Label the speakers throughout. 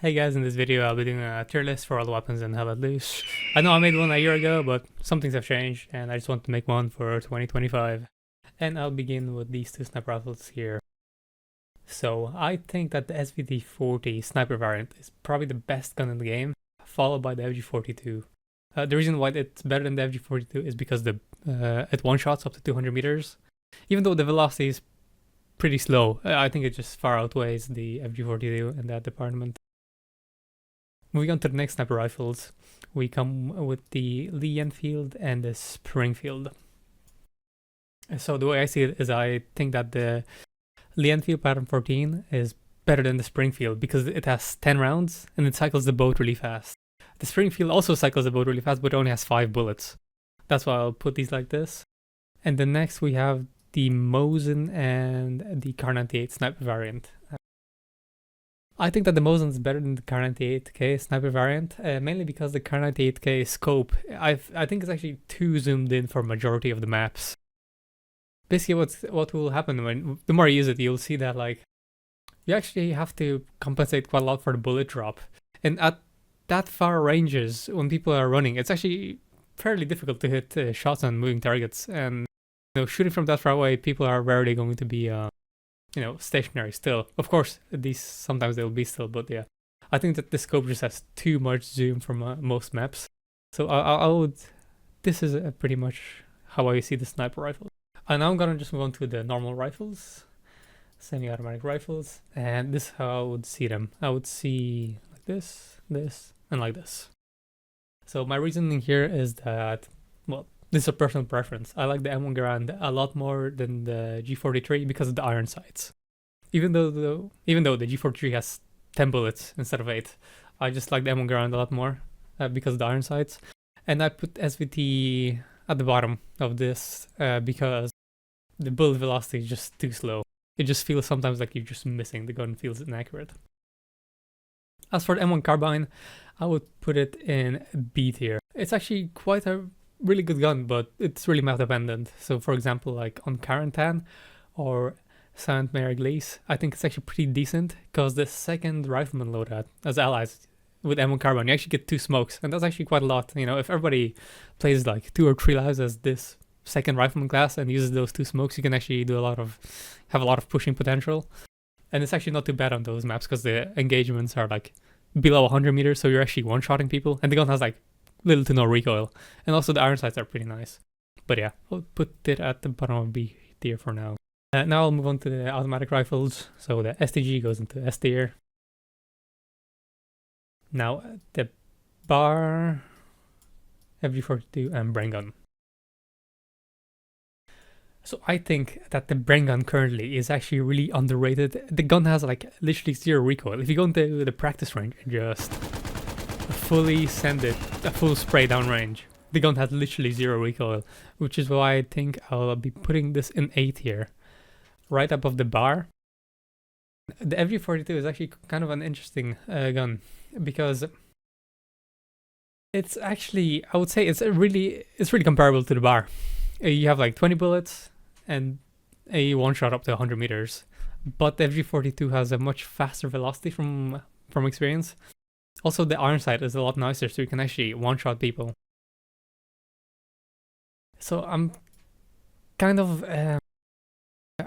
Speaker 1: Hey guys, in this video I'll be doing a tier list for all the weapons in Hell Let Loose. I know I made one a year ago, but some things have changed and I just want to make one for 2025. And I'll begin with these two sniper rifles here. So I think that the SVT-40 sniper variant is probably the best gun in the game, followed by the FG-42. The reason why it's better than the FG-42 is because it one-shots up to 200 meters. Even though the velocity is pretty slow, I think it just far outweighs the FG-42 in that department. Moving on to the next sniper rifles, we come with the Lee Enfield and the Springfield. So the way I see it is I think that the Lee Enfield Pattern 14 is better than the Springfield because it has 10 rounds and it cycles the boat really fast. The Springfield also cycles the boat really fast, but it only has 5 bullets. That's why I'll put these like this. And then next we have the Mosin and the Kar 98 sniper variant. I think that the Mosin is better than the Kar 98K sniper variant, mainly because the Kar 98K scope, I think it's actually too zoomed in for majority of the maps. Basically what will happen when the more you use it, you'll see that like you actually have to compensate quite a lot for the bullet drop. And at that far ranges, when people are running, it's actually fairly difficult to hit shots on moving targets. And shooting from that far away, people are rarely going to be stationary still. Of course, these sometimes they'll be still, but yeah. I think that the scope just has too much zoom from most maps. So I would, this is pretty much how I see the sniper rifle. And now I'm gonna just move on to the normal rifles, semi-automatic rifles, and this is how I would see them. I would see like this, and like this. So my reasoning here is that, well, this is a personal preference. I like the M1 Garand a lot more than the G43 because of the iron sights. Even though the G43 has 10 bullets instead of 8, I just like the M1 Garand a lot more because of the iron sights. And I put SVT at the bottom of this because the bullet velocity is just too slow. It just feels sometimes like you're just missing. The gun feels inaccurate. As for the M1 Carbine, I would put it in B tier. It's actually quite a really good gun, but it's really map dependent. So for example, like on Carentan or Saint Mary Glace, I think it's actually pretty decent because the second rifleman loadout as allies with M1 Carbine, you actually get 2 smokes, and that's actually quite a lot. If everybody plays like 2 or 3 lives as this second rifleman class and uses those 2 smokes, you can actually have a lot of pushing potential. And it's actually not too bad on those maps because the engagements are like below 100 meters, so you're actually one-shotting people, and the gun has like little to no recoil, and also the iron sights are pretty nice. But yeah, I'll put it at the bottom of B tier for now. Now I'll move on to the automatic rifles. So the STG goes into S tier. Now the bar, FG42, and brain gun. So I think that the brain gun currently is actually really underrated. The gun has like literally 0 recoil. If you go into the practice range and just fully send it a full spray down range, the gun has literally 0 recoil, which is why I think I'll be putting this in A tier, right above the bar. The FG42 is actually kind of an interesting gun because it's actually, I would say it's really comparable to the bar. You have like 20 bullets and a one shot up to 100 meters, but the FG42 has a much faster velocity from experience. Also, the iron sight is a lot nicer, so you can actually one-shot people. So I'm kind of...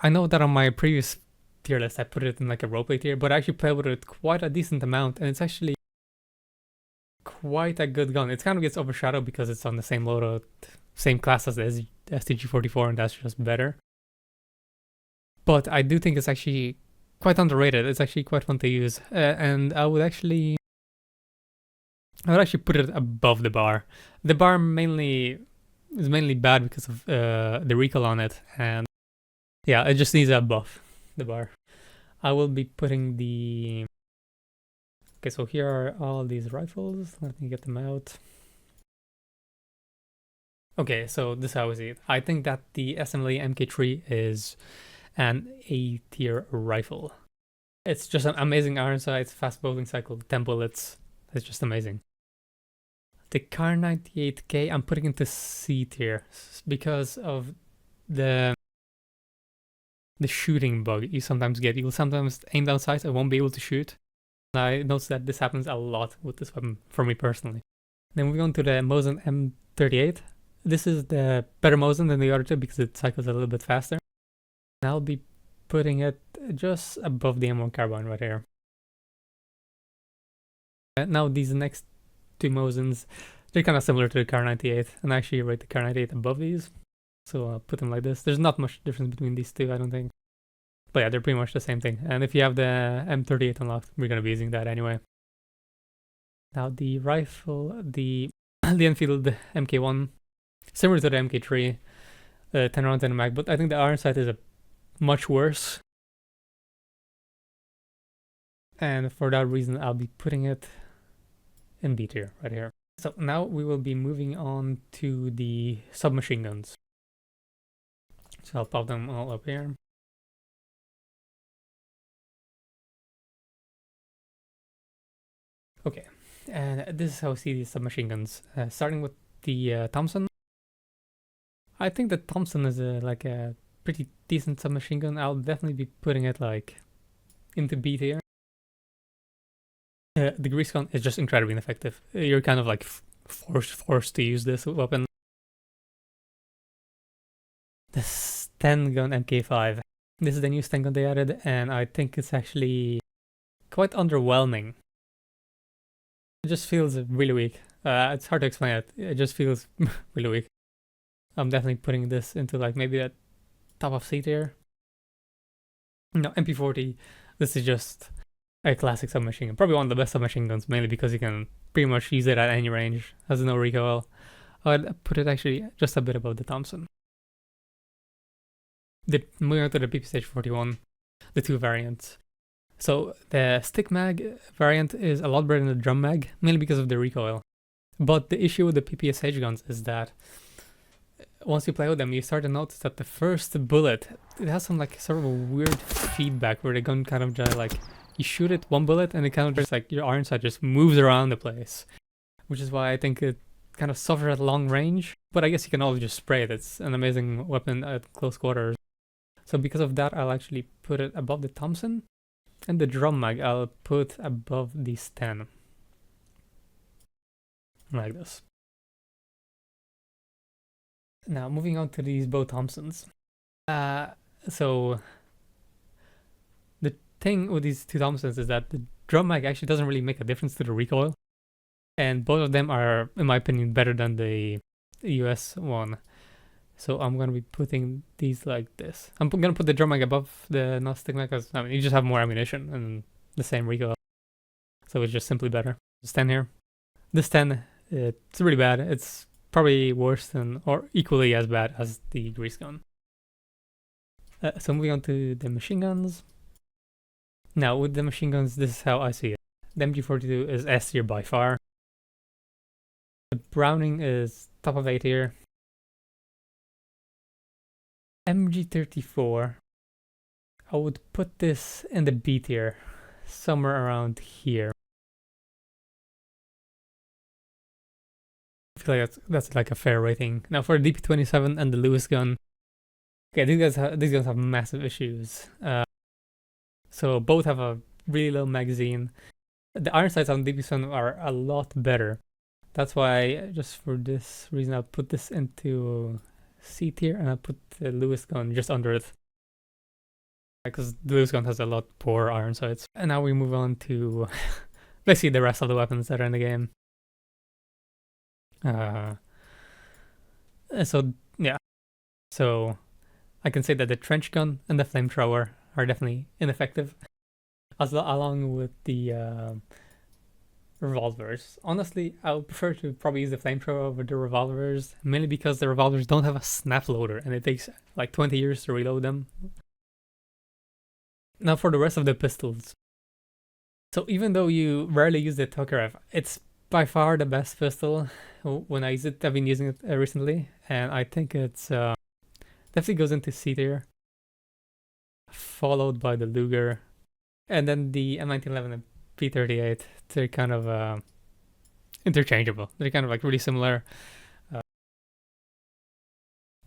Speaker 1: I know that on my previous tier list I put it in like a roleplay tier, but I actually played with it quite a decent amount, and it's actually quite a good gun. It kind of gets overshadowed because it's on the same loadout, same class as the STG-44, and that's just better. But I do think it's actually quite underrated. It's actually quite fun to use, and I would actually put it above the bar. The bar is mainly bad because of the recoil on it, and yeah, it just needs a buff, the bar. I will be putting the... Okay, so here are all these rifles. Let me get them out. Okay, so this is how I see it. I think that the SMG MK3 is an A tier rifle. It's just an amazing iron sight, fast loading cycle, 10 bullets. It's just amazing. The Kar 98K I'm putting into C tier because of the shooting bug you sometimes get. You'll sometimes aim down sights and won't be able to shoot. I noticed that this happens a lot with this weapon for me personally. Then moving on to the Mosin M38. This is the better Mosin than the other two because it cycles a little bit faster. And I'll be putting it just above the M1 carbine right here. Now these next two Mosins, they're kind of similar to the Car 98, and I actually rate the Car 98 above these. So I'll put them like this. There's not much difference between these two, I don't think. But yeah, they're pretty much the same thing. And if you have the M38 unlocked, we're going to be using that anyway. Now the rifle, the Enfield MK1, similar to the MK3, 10 rounds in the mag, but I think the iron sight is much worse. And for that reason, I'll be putting it in B tier right here. So now we will be moving on to the submachine guns. So I'll pop them all up here. Okay, and this is how I see these submachine guns. Starting with the Thompson. I think the Thompson is like a pretty decent submachine gun. I'll definitely be putting it like into B tier. The grease gun is just incredibly ineffective. You're kind of like forced to use this weapon. The Sten gun MK5. This is the new Sten gun they added, and I think it's actually quite underwhelming. It just feels really weak. It's hard to explain it. It just feels really weak. I'm definitely putting this into like maybe that top of C tier. No, MP40. This is just a classic submachine gun. Probably one of the best submachine guns, mainly because you can pretty much use it at any range. Has no recoil. I'd put it actually just a bit above the Thompson. Moving on to the PP Stage 41, the two variants. So the stick mag variant is a lot better than the drum mag, mainly because of the recoil. But the issue with the PPSH guns is that once you play with them, you start to notice that the first bullet, it has some like sort of a weird feedback where the gun kind of just like, you shoot it one bullet and it kind of just like your iron sight just moves around the place. Which is why I think it kind of suffers at long range. But I guess you can always just spray it. It's an amazing weapon at close quarters. So because of that, I'll actually put it above the Thompson. And the drum mag I'll put above the Sten. Like this. Now moving on to these both Thompsons. So the thing with these two Thompsons is that the drum mag actually doesn't really make a difference to the recoil. And both of them are, in my opinion, better than the US one. So I'm going to be putting these like this. I'm going to put the drum mag above the not stick mag because I mean, you just have more ammunition and the same recoil. So it's just simply better. Just 10 here. This 10, it's really bad. It's probably worse than or equally as bad as the grease gun. So moving on to the machine guns. Now with the machine guns, this is how I see it. The MG42 is S tier by far. The Browning is top of A tier. MG34, I would put this in the B tier, somewhere around here. I feel like that's like a fair rating. Now for the DP27 and the Lewis gun, okay, these guns have massive issues. So both have a really low magazine. The iron sights on DP7 are a lot better. That's why, just for this reason, I'll put this into C tier and I'll put the Lewis gun just under it. Because the Lewis gun has a lot poorer iron sights. And now we move on to basically the rest of the weapons that are in the game. So yeah. So I can say that the trench gun and the flamethrower are definitely ineffective. Along with the revolvers. Honestly, I would prefer to probably use the flamethrower over the revolvers, mainly because the revolvers don't have a snap loader and it takes like 20 years to reload them. Now for the rest of the pistols. So even though you rarely use the Tokarev, it's by far the best pistol. When I use it, I've been using it recently, and I think it's definitely goes into C tier, followed by the Luger, and then the M1911 and P38. They're kind of interchangeable. They're kind of like really similar.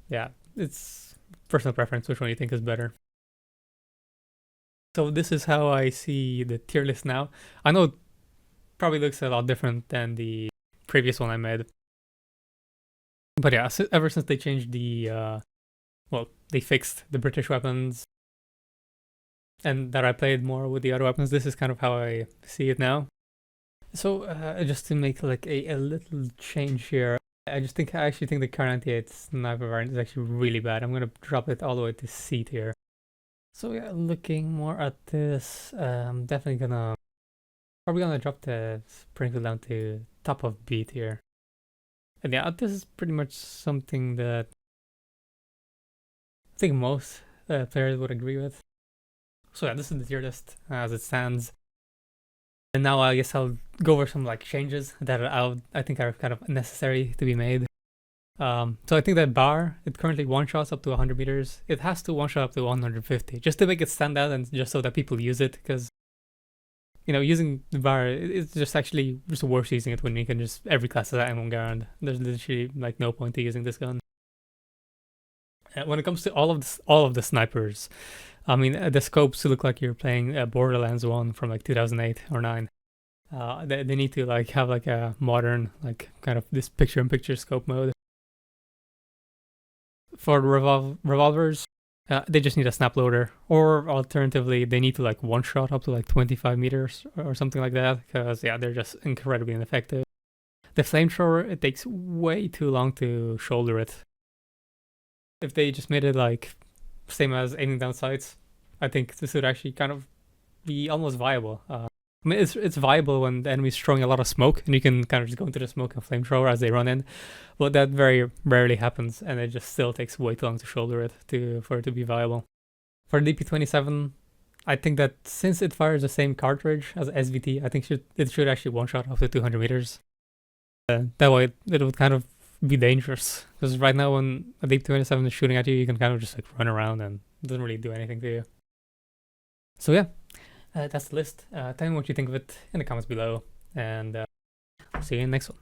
Speaker 1: Yeah, it's personal preference which one you think is better. So this is how I see the tier list now. I know it probably looks a lot different than the previous one I made. But yeah, ever since they changed the, well, they fixed the British weapons, and that I played more with the other weapons, this is kind of how I see it now. So just to make like a little change here, I actually think the Kar 98 sniper variant is actually really bad. I'm gonna drop it all the way to C tier. So yeah, looking more at this, definitely probably gonna drop the Springfield down to top of B tier. And yeah, this is pretty much something that I think most players would agree with. So yeah, this is the tier list as it stands. And now I guess I'll go over some like changes that I think are kind of necessary to be made. So I think that bar, it currently one-shots up to 100 meters. It has to one-shot up to 150, just to make it stand out and just so that people use it, because, you know, using the bar, it's just actually just worse using it when you can just, every class has ammo guard. There's literally like no point to using this gun. When it comes to all of the snipers, I mean, the scopes look like you're playing Borderlands 1 from like 2008 or 9. They need to like have like a modern, like kind of this picture-in-picture scope mode. For revolvers, they just need a snap loader, or alternatively, they need to like one-shot up to like 25 meters or something like that, because yeah, they're just incredibly ineffective. The flamethrower, it takes way too long to shoulder it. If they just made it like same as aiming down sights, I think this would actually kind of be almost viable. I mean, it's viable when the enemy's throwing a lot of smoke, and you can kind of just go into the smoke and flamethrower as they run in, but that very rarely happens, and it just still takes way too long to shoulder it for it to be viable. For DP27, I think that since it fires the same cartridge as SVT, I think it should actually one-shot up to 200 meters. That way it would kind of be dangerous, because right now when a DP27 is shooting at you, you can kind of just like run around and it doesn't really do anything to you. So yeah, that's the list. Tell me what you think of it in the comments below, and I'll see you in the next one.